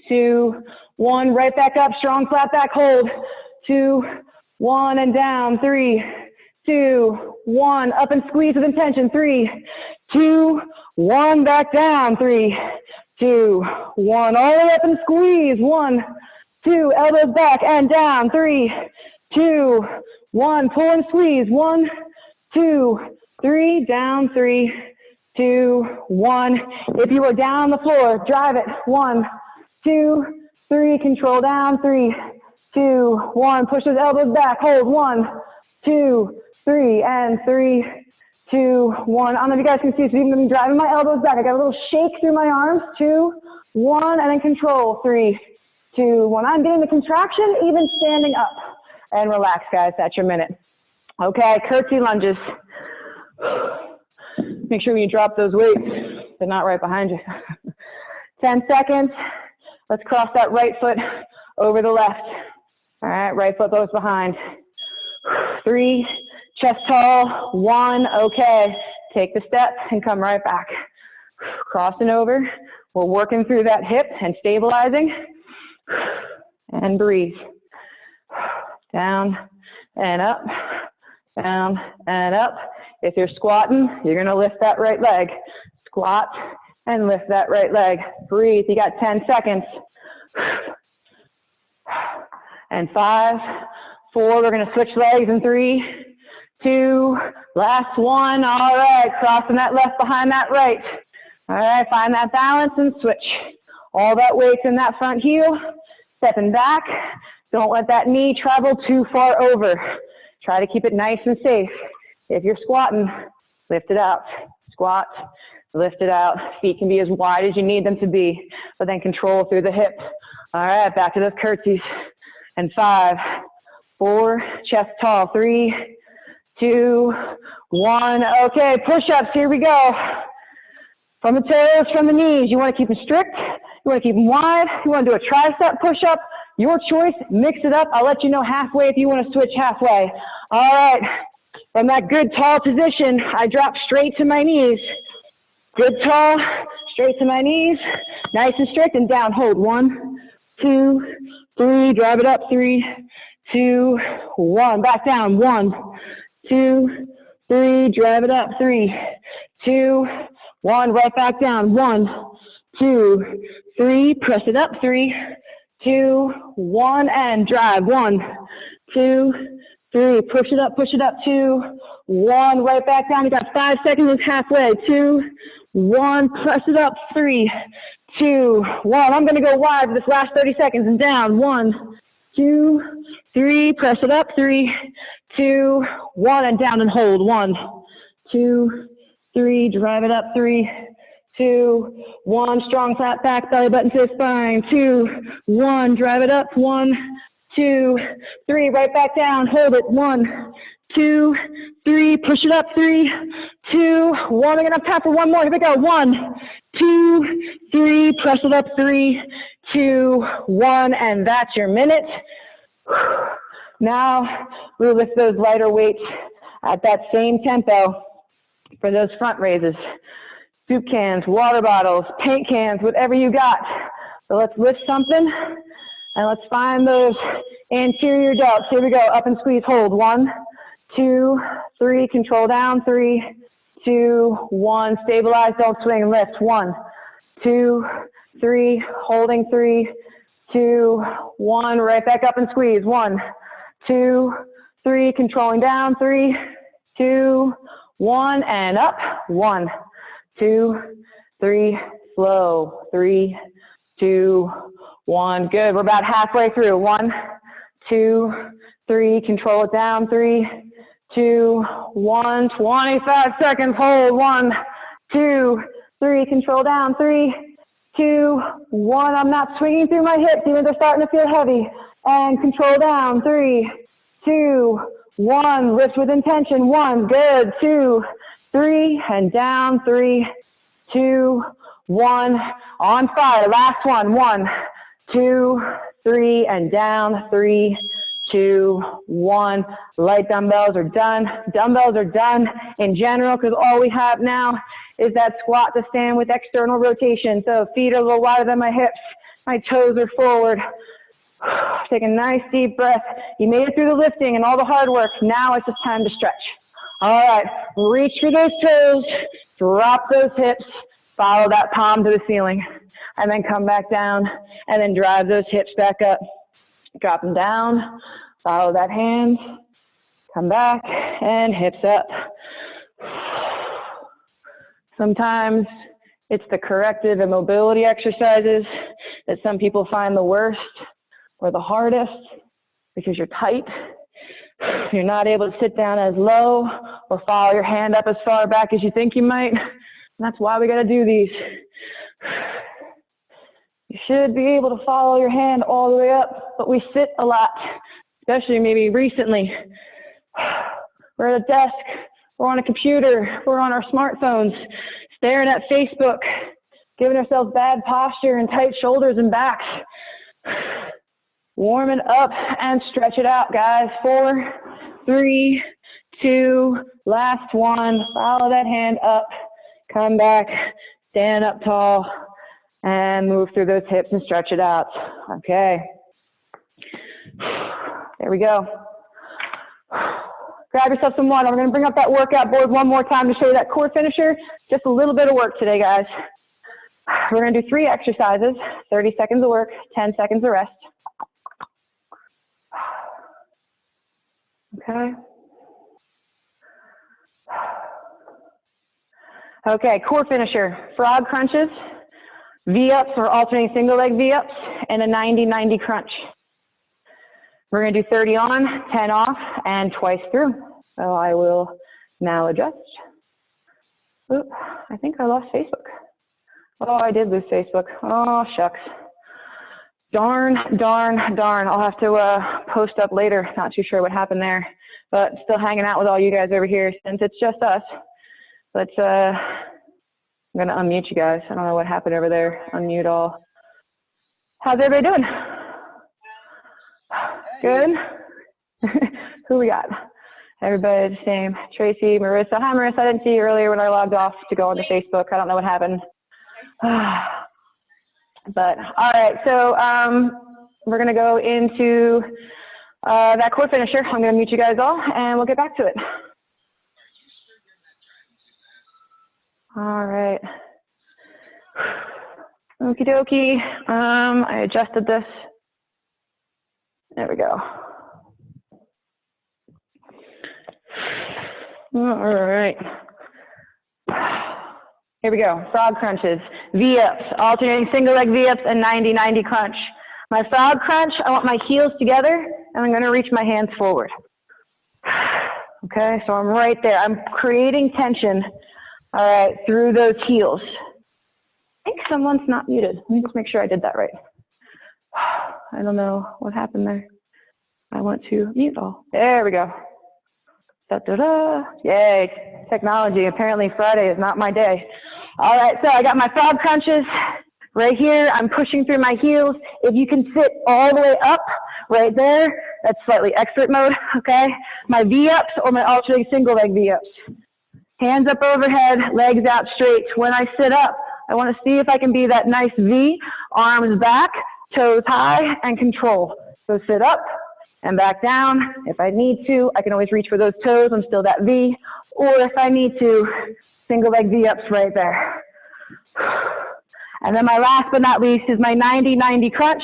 2, 1. Right back up. Strong flat back. Hold 2, 1, and down 3, 2, 1, up and squeeze with intention. 3, 2, 1, back down. 3, 2, 1, all the way up and squeeze. 1, 2, elbows back and down. 3, 2, 1, pull and squeeze. 1, 2, 3, down. 3, 2, 1. If you are down on the floor, drive it. 1, 2, 3, control down. 3, 2, 1, push those elbows back. Hold 1, 2, 3, and 3, 2, 1. I don't know if you guys can see, so even me driving my elbows back. I got a little shake through my arms. 2, 1, and then control. 3, 2, 1. I'm getting the contraction even standing up. And relax, guys. That's your minute. Okay, curtsy lunges. Make sure when you drop those weights, they're not right behind you. 10 seconds. Let's cross that right foot over the left. All right, right foot goes behind. 3, chest tall, 1, okay. Take the step and come right back. Crossing over, we're working through that hip and stabilizing. And breathe. Down and up, down and up. If you're squatting, you're gonna lift that right leg. Squat and lift that right leg. Breathe, you got 10 seconds. And 5, 4, we're gonna switch legs in 3, 2, last 1. All right, crossing that left behind that right. All right, find that balance and switch. All that weight's in that front heel, stepping back. Don't let that knee travel too far over. Try to keep it nice and safe. If you're squatting, lift it out. Squat, lift it out. Feet can be as wide as you need them to be, but then control through the hip. All right, back to those curtsies. And 5, 4, chest tall. 3, 2, 1. Okay, push-ups, here we go. From the toes, from the knees. You want to keep them strict. You want to keep them wide. You want to do a tricep push-up. Your choice, mix it up. I'll let you know halfway if you want to switch halfway. All right, from that good tall position, I drop straight to my knees. Good tall, straight to my knees. Nice and strict and down. Hold 1, 2, 3. Drive it up. 3, 2, 1. Back down. 1, 2, 3. Drive it up. 3, 2, 1. Right back down. 1, 2, 3. Press it up. 3, 2, 1, and drive. 1, 2, 3. Push it up. Push it up. 2, 1. Right back down. You got 5 seconds. Halfway. 2, 1. Press it up. 3, 2, 1. I'm going to go wide for this last 30 seconds and down. 1, 2, 3. Press it up. 3, 2, 1, and down and hold. 1, 2, 3. Drive it up. 3, 2, 1. Strong flat back, belly button to the spine. 2, 1. Drive it up. 1, 2, 3. Right back down. Hold it. 1, 2, 3. Push it up. 3, 2, 1. I'm gonna have time for one more. Here we go. 1, 2, 3. Press it up. 3, 2, 1. And that's your minute. Now we'll lift those lighter weights at that same tempo for those front raises. Soup cans, water bottles, paint cans, whatever you got. So let's lift something and let's find those anterior delts. Here we go. Up and squeeze. Hold. 1, 2, 3. Control down. 3, 2, 1. Stabilize. Don't swing. Lift. 1, 2, 3. Holding. 3, 2, 1. Right back up and squeeze. 1, 2, 3. Controlling down. 3, 2, 1. And up. 1, 2, 3. Slow. 3, 2, 1. Good. We're about halfway through. 1, 2, 3. Control it down. 3, 2, 1. 25 seconds. Hold. 1, 2, 3. Control down. 3, 2, 1. I'm not swinging through my hips even though they're starting to feel heavy. And control down. 3, 2, 1, lift with intention, 1, good, 2, 3, and down, 3, 2, 1, on fire, last one, 1, 2, 3, and down, 3, 2, 1, light dumbbells are done. Dumbbells are done in general because all we have now is that squat to stand with external rotation. So feet are a little wider than my hips, my toes are forward. Take a nice deep breath. You made it through the lifting and all the hard work. Now it's just time to stretch. All right, reach for those toes, drop those hips, follow that palm to the ceiling, and then come back down, and then drive those hips back up. Drop them down, follow that hand, come back, and hips up. Sometimes it's the corrective and mobility exercises that some people find the worst or the hardest because you're tight. You're not able to sit down as low or follow your hand up as far back as you think you might. And that's why we got to do these. You should be able to follow your hand all the way up, but we sit a lot, especially maybe recently. We're at a desk, we're on a computer, we're on our smartphones, staring at Facebook, giving ourselves bad posture and tight shoulders and backs. Warm it up and stretch it out, guys. 4, 3, 2, last one. Follow that hand up, come back, stand up tall, and move through those hips and stretch it out. Okay. There we go. Grab yourself some water. We're going to bring up that workout board one more time to show you that core finisher. Just a little bit of work today, guys. We're going to do 3 exercises, 30 seconds of work, 10 seconds of rest. Okay. Okay, core finisher, frog crunches, V-ups or alternating single leg V-ups, and a 90-90 crunch. We're going to do 30 on, 10 off, and twice through. So I will now adjust. Oop, I think I lost Facebook. Oh, I did lose Facebook. Oh, shucks. Darn, darn, darn. I'll have to post up later. Not too sure what happened there, but still hanging out with all you guys over here since it's just us. Let's, I'm going to unmute you guys. I don't know what happened over there. Unmute all. How's everybody doing? Good? Who we got? Everybody the same. Tracy, Marissa. Hi, Marissa. I didn't see you earlier when I logged off to go onto Facebook. I don't know what happened. But, all right. So we're going to go into that core finisher. I'm going to mute you guys all, and we'll get back to it. All right. Okie dokie. I adjusted this. There we go. All right. Here we go. Frog crunches, V-ups, alternating single leg V-ups, and 90-90 crunch. My frog crunch, I want my heels together, and I'm going to reach my hands forward. Okay, so I'm right there. I'm creating tension, all right, through those heels. I think someone's not muted. Let me just make sure I did that right. I don't know what happened there. I want to mute all. There we go. Da-da-da. Yay, technology. Apparently Friday is not my day. All right, so I got my frog crunches right here. I'm pushing through my heels. If you can sit all the way up right there, that's slightly expert mode, okay? My V-ups or my alternating single leg V-ups. Hands up overhead, legs out straight. When I sit up, I want to see if I can be that nice V, arms back, toes high, and control. So sit up and back down. If I need to, I can always reach for those toes. I'm still that V. Or if I need to, single leg V-ups right there. And then my last but not least is my 90-90 crunch.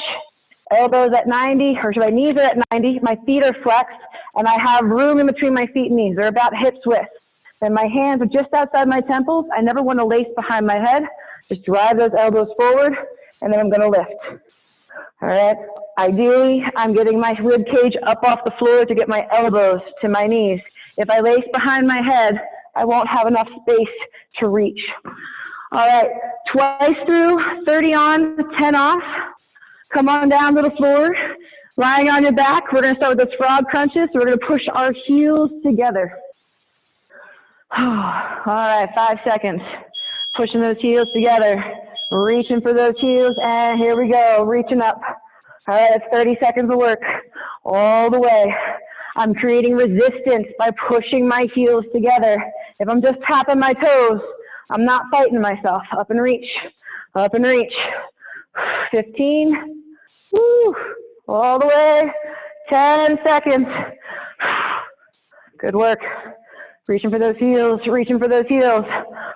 Elbows at 90, or my knees are at 90. My feet are flexed, and I have room in between my feet and knees. They're about hips width. Then my hands are just outside my temples. I never want to lace behind my head. Just drive those elbows forward, and then I'm going to lift. All right. Ideally, I'm getting my rib cage up off the floor to get my elbows to my knees. If I lace behind my head, I won't have enough space to reach. All right. Twice through, 30 on, 10 off. Come on down to the floor. Lying on your back, we're going to start with those frog crunches. So we're going to push our heels together. All right, 5 seconds. Pushing those heels together. Reaching for those heels, and here we go, reaching up. All right, that's 30 seconds of work all the way. I'm creating resistance by pushing my heels together. If I'm just tapping my toes, I'm not fighting myself. Up and reach, up and reach. 15, woo, all the way, 10 seconds. Good work. Reaching for those heels, reaching for those heels.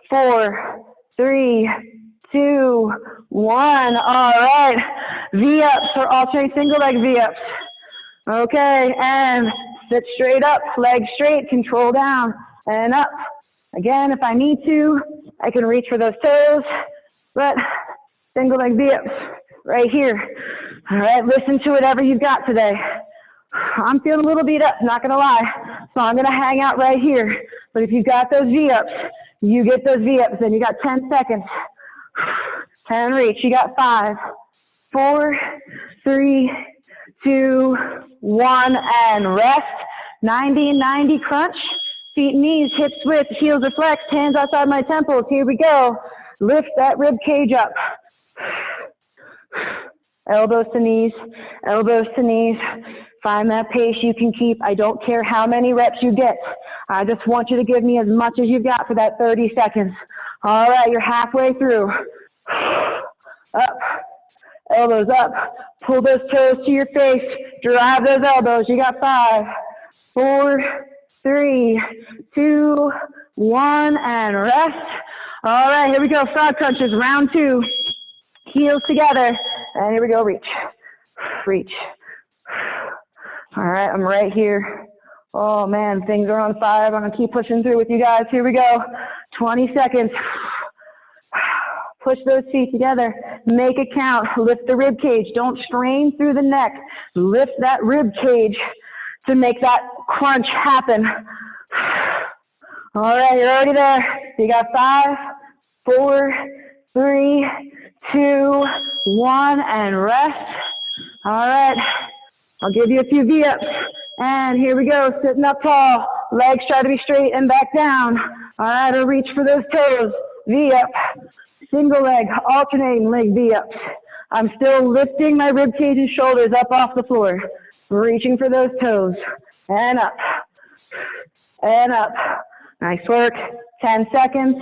4, 3, 2, 1. All right. V-ups or alternate single leg V-ups. Okay, and sit straight up, legs straight, control down, and up. Again, if I need to, I can reach for those toes, but single leg V-ups right here. All right, listen to whatever you've got today. I'm feeling a little beat up, not gonna lie, so I'm gonna hang out right here. But if you've got those V-ups, you get those V-ups, and you got 10 seconds. 10 reach, you got 5, 4, 3, 2, 1, and rest. 90-90 crunch. Feet, knees, hips width, heels are flexed, hands outside my temples. Here we go. Lift that rib cage up. Elbows to knees, elbows to knees. Find that pace you can keep. I don't care how many reps you get. I just want you to give me as much as you've got for that 30 seconds. All right, you're halfway through. Up, elbows up. Pull those toes to your face. Drive those elbows. You got 5, 4, 3, 2, 1, and rest. All right, here we go. Frog crunches, round 2. Heels together. And here we go, reach. Reach. All right, I'm right here. Oh man, things are on fire. I'm gonna keep pushing through with you guys. Here we go. 20 seconds. Push those feet together. Make it count. Lift the rib cage. Don't strain through the neck. Lift that rib cage to make that crunch happen. All right, you're already there. You got 5, 4, 3, 2, 1, and rest. All right, I'll give you a few V-ups. And here we go, sitting up tall. Legs try to be straight and back down. All right, I'll reach for those toes. V-up, single leg, alternating leg V-ups. I'm still lifting my rib cage and shoulders up off the floor. Reaching for those toes. And up. And up. Nice work. 10 seconds.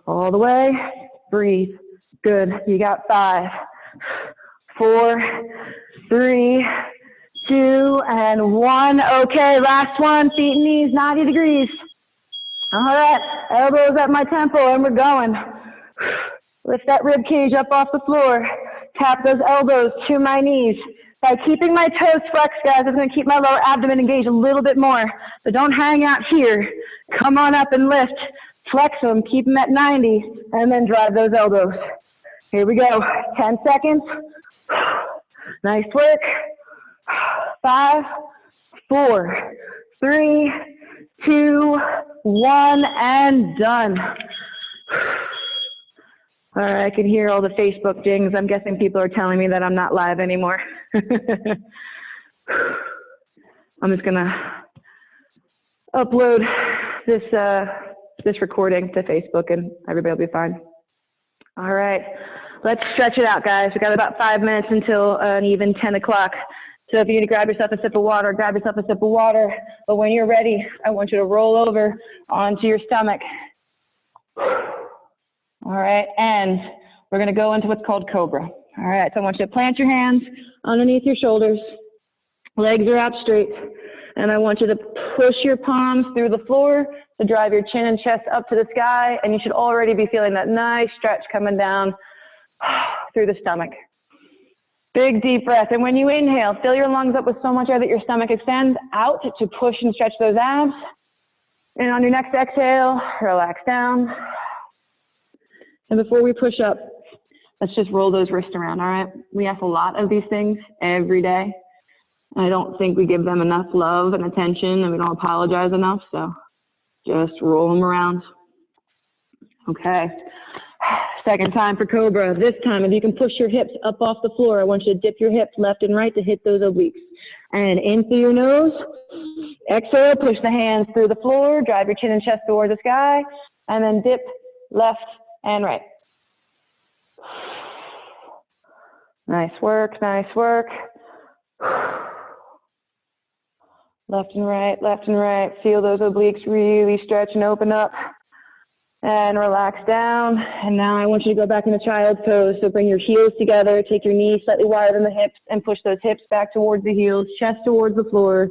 All the way. Breathe. Good. You got 5, 4, 3, 2, and 1. Okay, last one. Feet and knees, 90 degrees. All right, elbows at my temple, and we're going. Lift that rib cage up off the floor. Tap those elbows to my knees. By keeping my toes flexed, guys, it's going to keep my lower abdomen engaged a little bit more. So don't hang out here. Come on up and lift. Flex them, keep them at 90, and then drive those elbows. Here we go. 10 seconds. Nice work. 5, 4, 3, 2, 1, and done. All right, I can hear all the Facebook dings. I'm guessing people are telling me that I'm not live anymore. I'm just gonna upload this recording to Facebook and everybody will be fine. All right, let's stretch it out, guys. We've got about 5 minutes until an even 10 o'clock. So if you need to grab yourself a sip of water, grab yourself a sip of water. But when you're ready, I want you to roll over onto your stomach. All right, and we're gonna go into what's called Cobra. All right, so I want you to plant your hands underneath your shoulders. Legs are out straight. And I want you to push your palms through the floor to drive your chin and chest up to the sky. And you should already be feeling that nice stretch coming down through the stomach. Big deep breath. And when you inhale, fill your lungs up with so much air that your stomach extends out to push and stretch those abs. And on your next exhale, relax down. And before we push up, let's just roll those wrists around, all right? We ask a lot of these things every day. I don't think we give them enough love and attention, and we don't apologize enough, so just roll them around. Okay. Second time for Cobra. This time, if you can push your hips up off the floor, I want you to dip your hips left and right to hit those obliques. And in through your nose. Exhale, push the hands through the floor, drive your chin and chest towards the sky, and then dip left and right. Nice work, nice work. Left and right, left and right. Feel those obliques really stretch and open up. And relax down. And now I want you to go back into child's pose. So bring your heels together, take your knees slightly wider than the hips, and push those hips back towards the heels, chest towards the floor.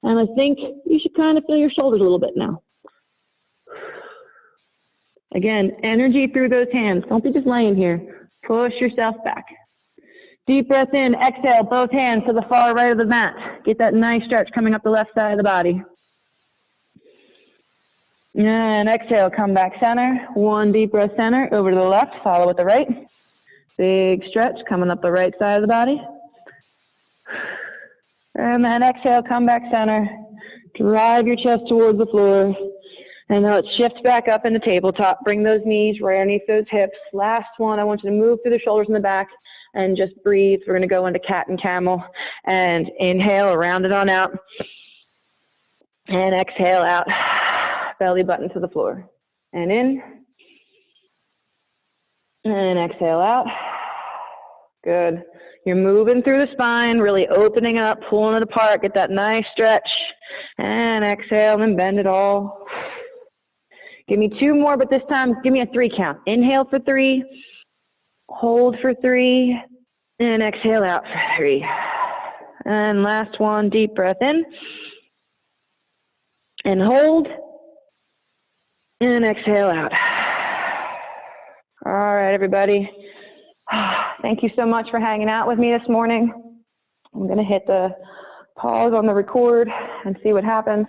And I think you should kind of feel your shoulders a little bit now. Again, energy through those hands. Don't be just laying here. Push yourself back. Deep breath in. Exhale, both hands to the far right of the mat. Get that nice stretch coming up the left side of the body. And exhale, come back center. One deep breath center, over to the left, follow with the right. Big stretch coming up the right side of the body. And then exhale, come back center. Drive your chest towards the floor. And now let's shift back up into tabletop. Bring those knees right underneath those hips. Last one, I want you to move through the shoulders in the back and just breathe. We're going to go into cat and camel. And inhale, round it on out. And exhale out. Belly button to the floor. And in. And exhale out. Good. You're moving through the spine, really opening up, pulling it apart. Get that nice stretch. And exhale and bend it all. Give me two more, but this time give me a 3 count. Inhale for 3. Hold for 3. And exhale out for 3. And last one, deep breath in. And hold. And exhale out. All right, everybody. Thank you so much for hanging out with me this morning. I'm going to hit the pause on the record and see what happens.